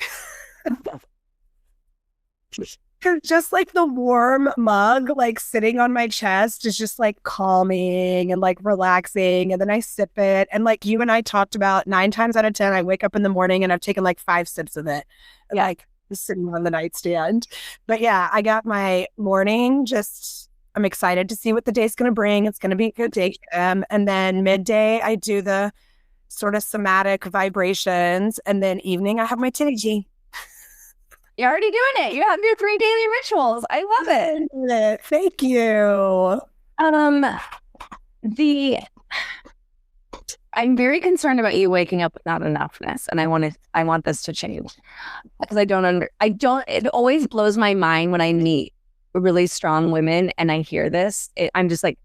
Just like the warm mug, like sitting on my chest is just like calming and like relaxing. And then I sip it. And like you and I talked about 9 times out of 10, I wake up in the morning and I've taken like 5 sips of it. Yeah. Like sitting on the nightstand. But yeah, I got my morning. I'm excited to see what the day's going to bring. It's going to be a good day. And then midday, I do the sort of somatic vibrations. And then evening, I have my titty tea. You're already doing it. You have your 3 daily rituals. I love it. Thank you. I'm very concerned about you waking up with not enoughness, and I want this to change because it always blows my mind when I meet really strong women and I hear this. I'm just like,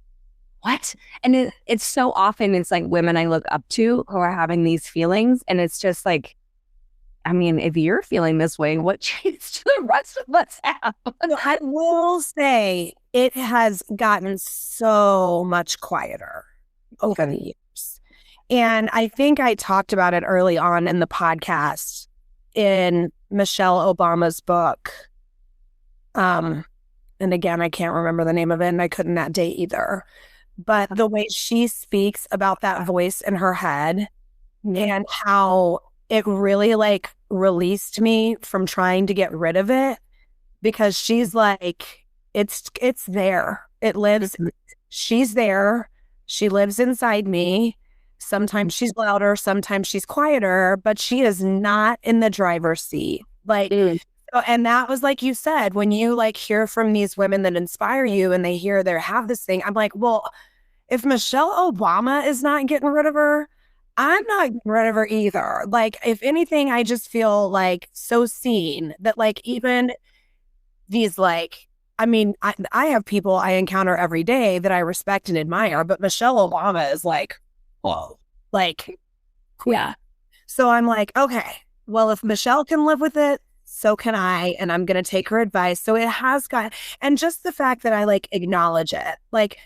what? And it's so often it's like women I look up to who are having these feelings, and it's just like, I mean, if you're feeling this way, what change do the rest of us have? I will say it has gotten so much quieter over the years. And I think I talked about it early on in the podcast in Michelle Obama's book. And again, I can't remember the name of it, and I couldn't that day either. But the way she speaks about that voice in her head and how it really like released me from trying to get rid of it, because she's like, it's there. It lives. She's there. She lives inside me. Sometimes she's louder, sometimes she's quieter, but she is not in the driver's seat. Like, and that was like you said, when you like hear from these women that inspire you and they have this thing, I'm like, well, if Michelle Obama is not getting rid of her, I'm not getting rid of her either. Like, if anything, I just feel like so seen that like even these like, I mean, I have people I encounter every day that I respect and admire, but Michelle Obama is like, whoa, like, yeah. So I'm like, okay, well, if Michelle can live with it, so can I, and I'm going to take her advice. So it has got, and just the fact that I like acknowledge it, like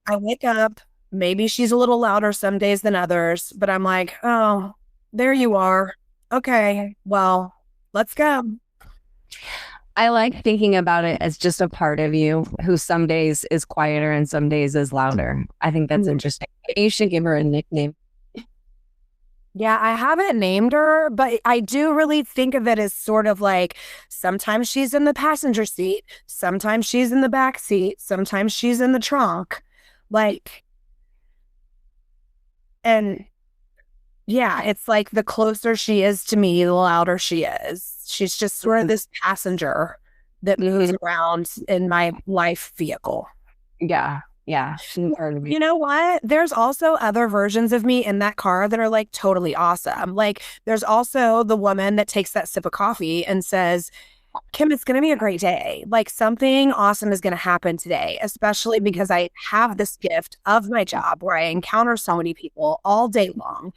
I wake up, maybe she's a little louder some days than others, but I'm like, oh, there you are. Okay, well, let's go. I like thinking about it as just a part of you who some days is quieter and some days is louder. I think that's interesting. You should give her a nickname. Yeah, I haven't named her, but I do really think of it as sort of like sometimes she's in the passenger seat, sometimes she's in the back seat, sometimes she's in the trunk. Like, and yeah, it's like the closer she is to me, the louder she is. She's just sort of this passenger that moves around in my life vehicle. Yeah. Yeah. You know what? There's also other versions of me in that car that are like totally awesome. Like there's also the woman that takes that sip of coffee and says, Kim, it's going to be a great day. Like something awesome is going to happen today, especially because I have this gift of my job where I encounter so many people all day long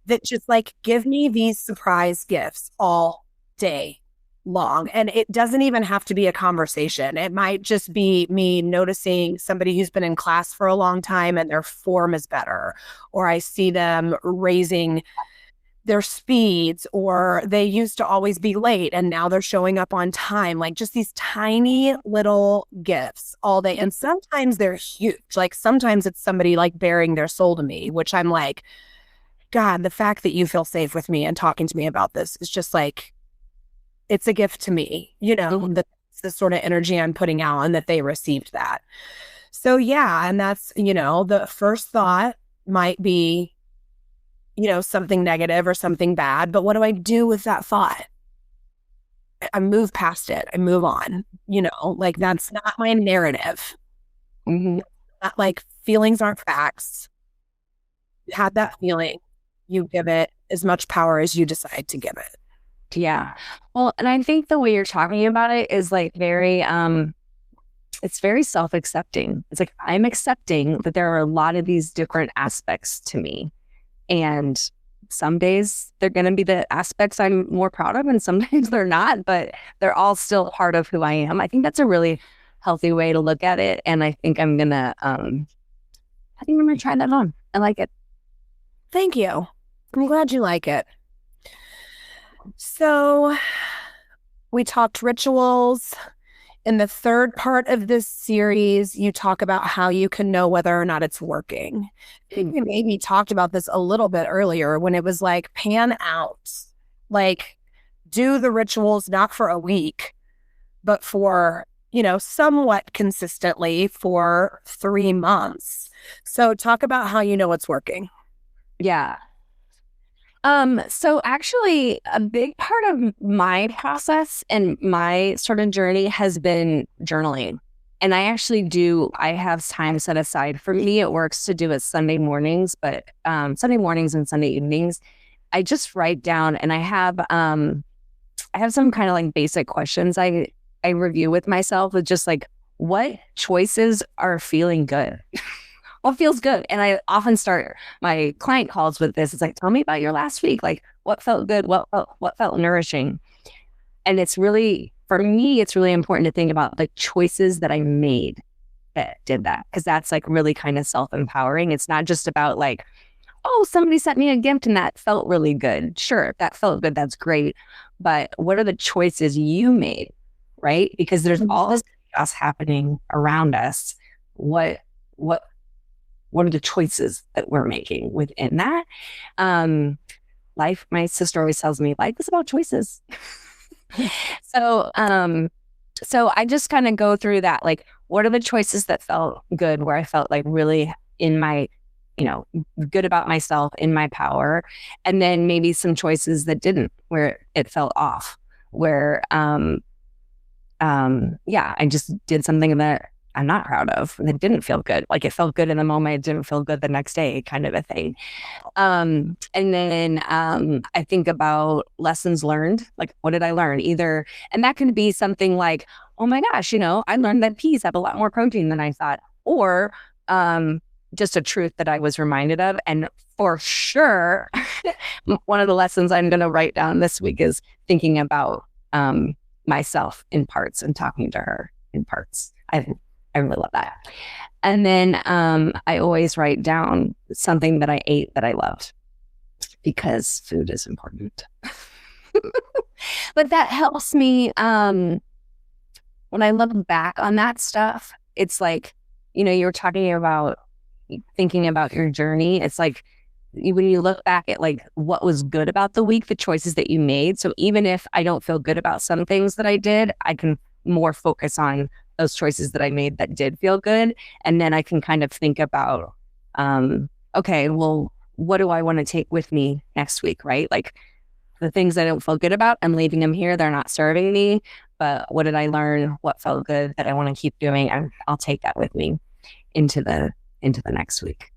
that just like give me these surprise gifts all day long. And it doesn't even have to be a conversation. It might just be me noticing somebody who's been in class for a long time and their form is better, or I see them raising their speeds, or they used to always be late and now they're showing up on time. Like just these tiny little gifts all day. And sometimes they're huge. Like sometimes it's somebody like bearing their soul to me, which I'm like, God, the fact that you feel safe with me and talking to me about this is just like, it's a gift to me, you know, that's the sort of energy I'm putting out and that they received that. So yeah, and that's, you know, the first thought might be, you know, something negative or something bad, but what do I do with that thought? I move past it. I move on, you know, like that's not my narrative. Not like feelings aren't facts. You had that feeling, you give it as much power as you decide to give it. Yeah. Well, and I think the way you're talking about it is like very, it's very self-accepting. It's like, I'm accepting that there are a lot of these different aspects to me. And some days they're going to be the aspects I'm more proud of, and some days they're not, but they're all still part of who I am. I think that's a really healthy way to look at it. And I think I'm going to, try that on. I like it. Thank you. I'm glad you like it. So we talked rituals. In the third part of this series, you talk about how you can know whether or not it's working. I think we maybe talked about this a little bit earlier when it was like pan out, like do the rituals not for a week, but for, somewhat consistently for 3 months. So talk about how you know it's working. Yeah. So actually a big part of my process and my sort of journey has been journaling. And I have time set aside. For me, it works to do it Sunday mornings, but Sunday mornings and Sunday evenings, I just write down, and I have some kind of like basic questions I review with myself with just like, what choices are feeling good? What feels good? And I often start my client calls with this. It's like, tell me about your last week. Like, what felt good? What felt nourishing? And it's really, for me, it's really important to think about the choices that I made that did that. Because that's like really kind of self-empowering. It's not just about like, oh, somebody sent me a gift and that felt really good. Sure, if that felt good, that's great. But what are the choices you made, right? Because there's all this chaos happening around us. What are the choices that we're making within that? Life, my sister always tells me, life is about choices. So I just kind of go through that. Like, what are the choices that felt good, where I felt like really in my, good about myself, in my power, and then maybe some choices that didn't, where it felt off, where, I just did something that I'm not proud of, and it didn't feel good. Like, it felt good in the moment, it didn't feel good the next day, kind of a thing. And then I think about lessons learned. Like, what did I learn? And that can be something like, oh my gosh, I learned that peas have a lot more protein than I thought, or just a truth that I was reminded of. And for sure, one of the lessons I'm going to write down this week is thinking about myself in parts and talking to her in parts. I really love that. And then I always write down something that I ate that I loved, because food is important. But that helps me when I look back on that stuff. It's like, you were talking about thinking about your journey. It's like when you look back at like what was good about the week, the choices that you made. So even if I don't feel good about some things that I did, I can more focus on those choices that I made that did feel good. And then I can kind of think about, okay, well, what do I want to take with me next week, right? Like, the things I don't feel good about, I'm leaving them here. They're not serving me. But what did I learn? What felt good that I want to keep doing? I'll take that with me into the next week.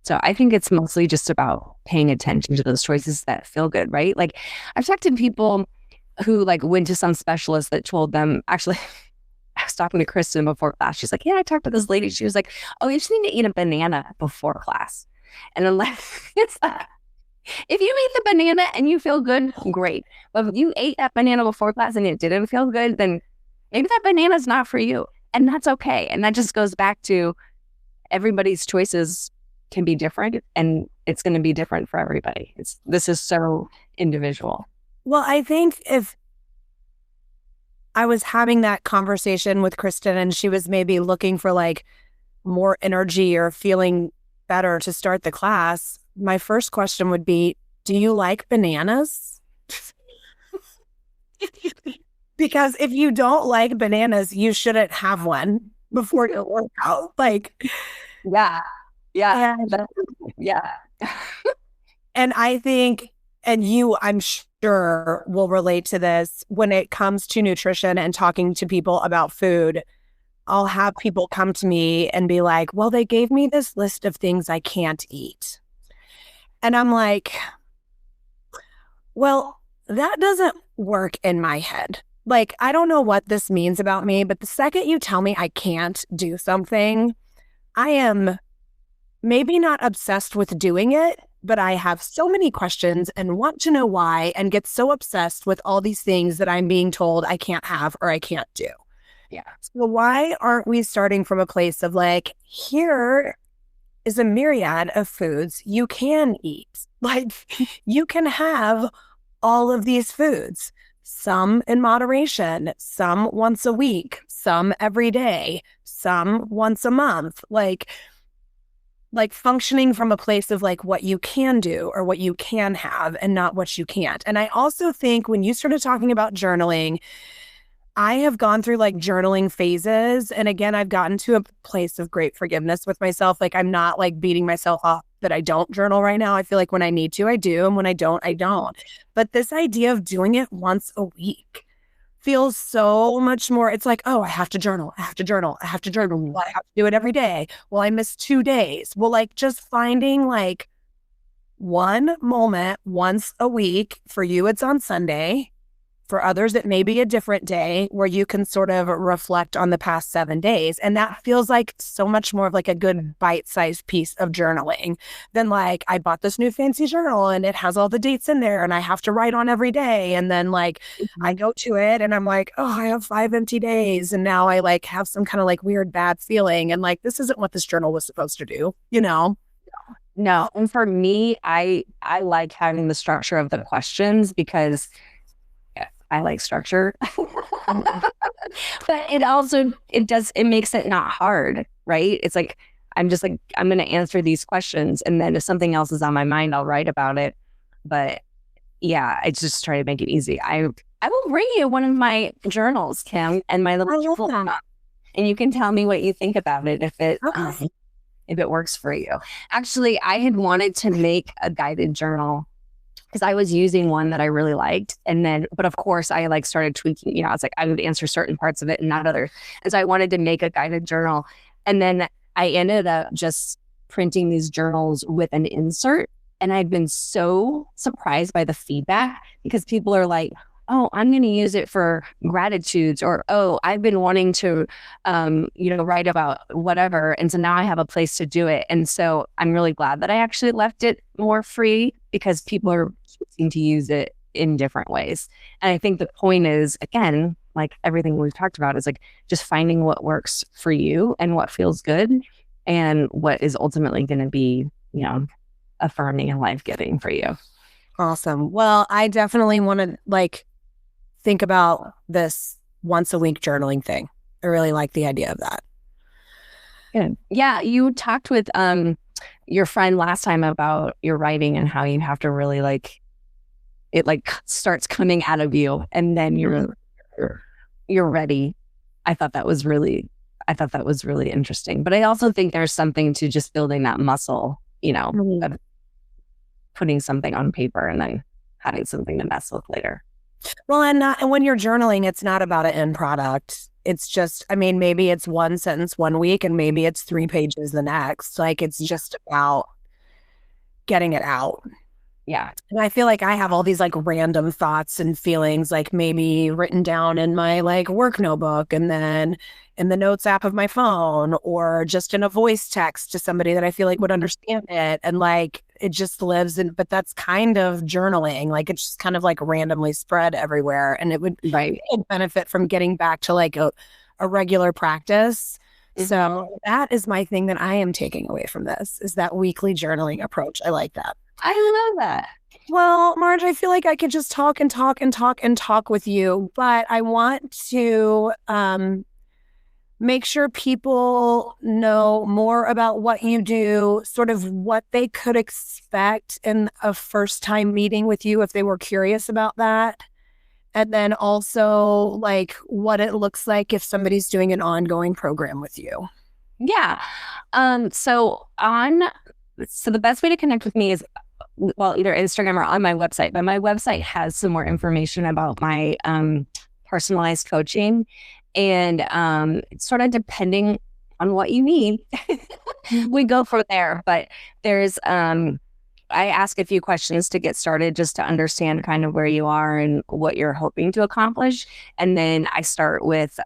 So I think it's mostly just about paying attention to those choices that feel good, right? Like, I've talked to people who like went to some specialist that told them, actually, I was talking to Kristen before class. She's like, yeah, I talked to this lady. She was like, oh, you just need to eat a banana before class. And I'm like, if you eat the banana and you feel good, great. But if you ate that banana before class and it didn't feel good, then maybe that banana is not for you. And that's okay. And that just goes back to everybody's choices can be different, and it's going to be different for everybody. This is so individual. Well, I think if I was having that conversation with Kristen and she was maybe looking for like more energy or feeling better to start the class, my first question would be, do you like bananas? Because if you don't like bananas, you shouldn't have one before your workout. Like, yeah. And I think, and you, I'm sure, will relate to this when it comes to nutrition and talking to people about food. I'll have people come to me and be like, well, they gave me this list of things I can't eat. And I'm like, well, that doesn't work in my head. Like, I don't know what this means about me, but the second you tell me I can't do something, I am maybe not obsessed with doing it, but I have so many questions and want to know why and get so obsessed with all these things that I'm being told I can't have or I can't do. Yeah. So why aren't we starting from a place of like, here is a myriad of foods you can eat. Like you can have all of these foods, some in moderation, some once a week, some every day, some once a month. Like functioning from a place of like what you can do or what you can have and not what you can't. And I also think when you started talking about journaling, I have gone through like journaling phases. And again, I've gotten to a place of great forgiveness with myself. Like I'm not like beating myself up that I don't journal right now. I feel like when I need to, I do. And when I don't, I don't. But this idea of doing it once a week feels so much more. It's like, oh, I have to journal. I have to journal. I have to journal. Well, I have to do it every day. Well, I missed 2 days. Well, like just finding like one moment once a week. For you, it's on Sunday. For others, it may be a different day where you can sort of reflect on the past 7 days. And that feels like so much more of like a good bite-sized piece of journaling than like, I bought this new fancy journal and it has all the dates in there and I have to write on every day. And then like, I go to it and I'm like, oh, I have 5 empty days. And now I like have some kind of like weird bad feeling. And like, this isn't what this journal was supposed to do, you know? No. And for me, I like having the structure of the questions because I like structure. But it makes it not hard, right? It's like, I'm just like, I'm going to answer these questions. And then if something else is on my mind, I'll write about it. But yeah, I just try to make it easy. I will bring you one of my journals, Kim, and my little book, and you can tell me what you think about it if it works for you. Actually, I had wanted to make a guided journal because I was using one that I really liked. But of course I like started tweaking, I was like, I would answer certain parts of it and not others. And so I wanted to make a guided journal. And then I ended up just printing these journals with an insert. And I'd been so surprised by the feedback because people are like, oh, I'm going to use it for gratitudes, or, oh, I've been wanting to, write about whatever. And so now I have a place to do it. And so I'm really glad that I actually left it more free because people are choosing to use it in different ways. And I think the point is, again, like everything we've talked about is like just finding what works for you and what feels good and what is ultimately going to be, affirming and life-giving for you. Awesome. Well, I definitely want to like think about this once a week journaling thing. I really like the idea of that. Good. Yeah, you talked with your friend last time about your writing and how you have to really like it like starts coming out of you and then you're ready. I thought that was really interesting. But I also think there's something to just building that muscle, of putting something on paper and then having something to mess with later. Well, and when you're journaling, it's not about an end product. It's just, maybe it's one sentence one week and maybe it's 3 pages the next. Like it's just about getting it out. Yeah. And I feel like I have all these like random thoughts and feelings, like maybe written down in my like work notebook and then in the notes app of my phone or just in a voice text to somebody that I feel like would understand it. And like, it just lives in, but that's kind of journaling. Like it's just kind of like randomly spread everywhere. And it would benefit from getting back to like a regular practice. Mm-hmm. So that is my thing that I am taking away from this is that weekly journaling approach. I like that. I love that. Well, Marge, I feel like I could just talk and talk and talk and talk with you, but I want to make sure people know more about what you do, sort of what they could expect in a first-time meeting with you if they were curious about that. And then also like what it looks like if somebody's doing an ongoing program with you. Yeah. So the best way to connect with me is either Instagram or on my website, but my website has some more information about my personalized coaching and it's sort of depending on what you need, we go from there. But there's, I ask a few questions to get started just to understand kind of where you are and what you're hoping to accomplish. And then I start with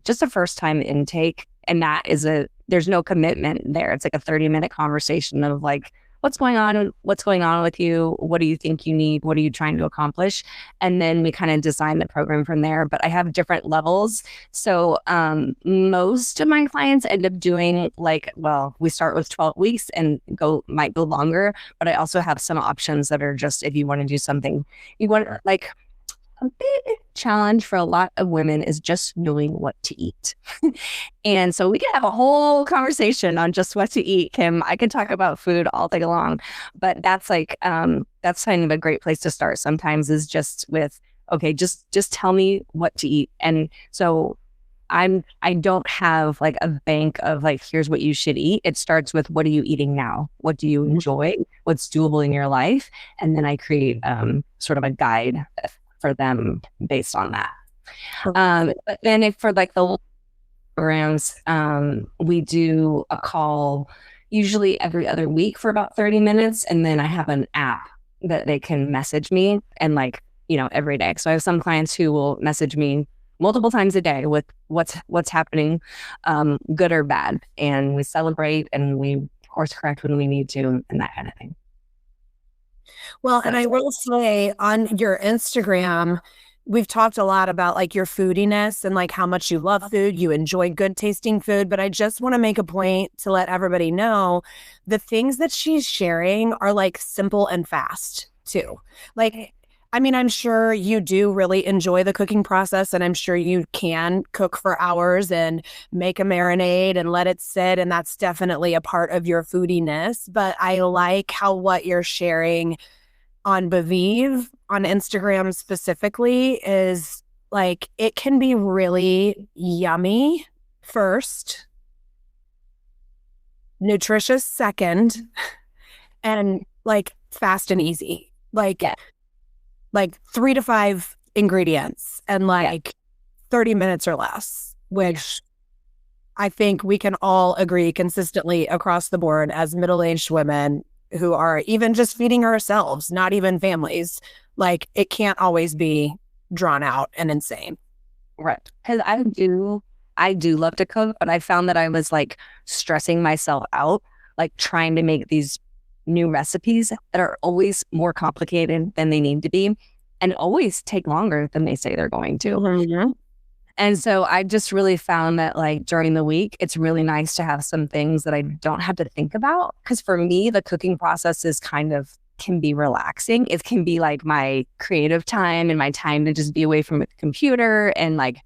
just a first time intake. And that is there's no commitment there. It's like a 30-minute conversation of like, what's going on? What's going on with you? What do you think you need? What are you trying to accomplish? And then we kind of design the program from there. But I have different levels. So most of my clients end up doing we start with 12 weeks and might go longer. But I also have some options that are just if you want to do something, you want like a big challenge for a lot of women is just knowing what to eat. And so we can have a whole conversation on just what to eat, Kim. I can talk about food all day long, but that's that's kind of a great place to start sometimes is just with, okay, just tell me what to eat. And so I don't have like a bank of like, here's what you should eat. It starts with, what are you eating now? What do you enjoy? What's doable in your life? And then I create sort of a guide for them based on that. But then for like the programs, we do a call usually every other week for about 30 minutes. And then I have an app that they can message me and every day. So I have some clients who will message me multiple times a day with what's happening, good or bad. And we celebrate and we course correct when we need to and that kind of thing. Well, and I will say on your Instagram, we've talked a lot about like your foodiness and like how much you love food, you enjoy good tasting food, but I just want to make a point to let everybody know the things that she's sharing are like simple and fast too. Like, I mean, I'm sure you do really enjoy the cooking process and I'm sure you can cook for hours and make a marinade and let it sit. And that's definitely a part of your foodiness. But I like how what you're sharing on Baviv, on Instagram specifically, is like, it can be really yummy first, nutritious second, and like fast and easy. Like 3 to 5 ingredients and like 30 minutes or less, which I think we can all agree consistently across the board as middle-aged women who are even just feeding ourselves, not even families. Like it can't always be drawn out and insane. Right. Because I do love to cook, but I found that I was like stressing myself out, like trying to make these new recipes that are always more complicated than they need to be and always take longer than they say they're going to. Mm-hmm. And so I just really found that like during the week, it's really nice to have some things that I don't have to think about. Because for me, the cooking process can be relaxing. It can be like my creative time and my time to just be away from the computer and like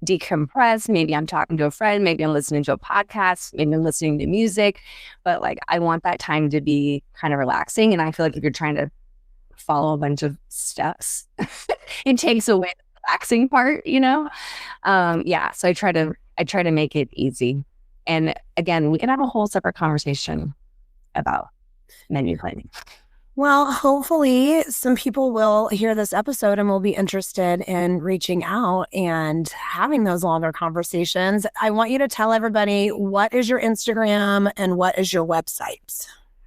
decompress. Maybe I'm talking to a friend, maybe I'm listening to a podcast, maybe I'm listening to music, but like I want that time to be kind of relaxing. And I feel like if you're trying to follow a bunch of steps, it takes away the relaxing part, So I try to make it easy. And again, we can have a whole separate conversation about menu planning. Well, hopefully some people will hear this episode and will be interested in reaching out and having those longer conversations. I want you to tell everybody, what is your Instagram and what is your website?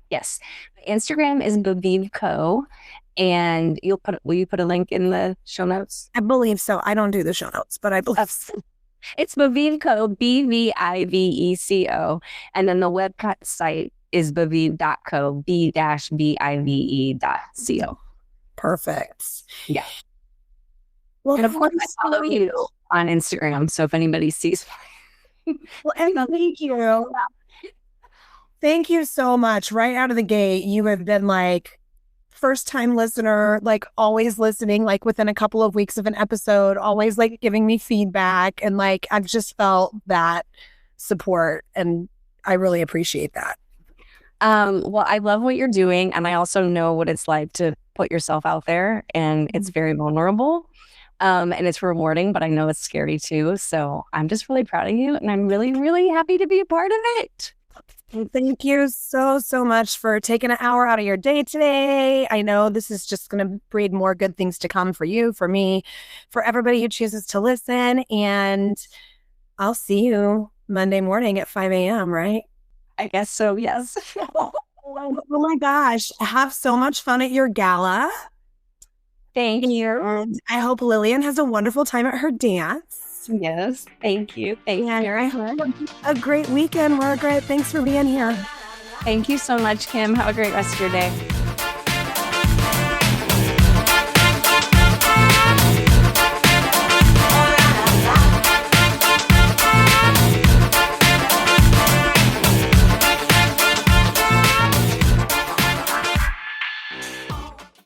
Yes. Instagram is Baviv Co. And will you put a link in the show notes? I believe so. I don't do the show notes, but I believe so. It's Baviv Co, BVIVECO. And then the website is baviv.co, B-BIVE.co. Perfect. Yeah. Well, and of course, I follow you on Instagram. So if anybody sees. Well, and thank you. Thank you so much. Right out of the gate, you have been like first time listener, like always listening, like within a couple of weeks of an episode, always like giving me feedback. And like, I've just felt that support and I really appreciate that. Well, I love what you're doing. And I also know what it's like to put yourself out there and it's very vulnerable. And it's rewarding, but I know it's scary too. So I'm just really proud of you and I'm really, really happy to be a part of it. Thank you so much for taking an hour out of your day today. I know this is just going to breed more good things to come for you, for me, for everybody who chooses to listen. And I'll see you Monday morning at 5 a.m., right? I guess so, yes. Oh my gosh. Have so much fun at your gala. Thank you. And I hope Lillian has a wonderful time at her dance. Yes, thank you. Thank you. I hope a great weekend, Margaret. Thanks for being here. Thank you so much, Kim. Have a great rest of your day.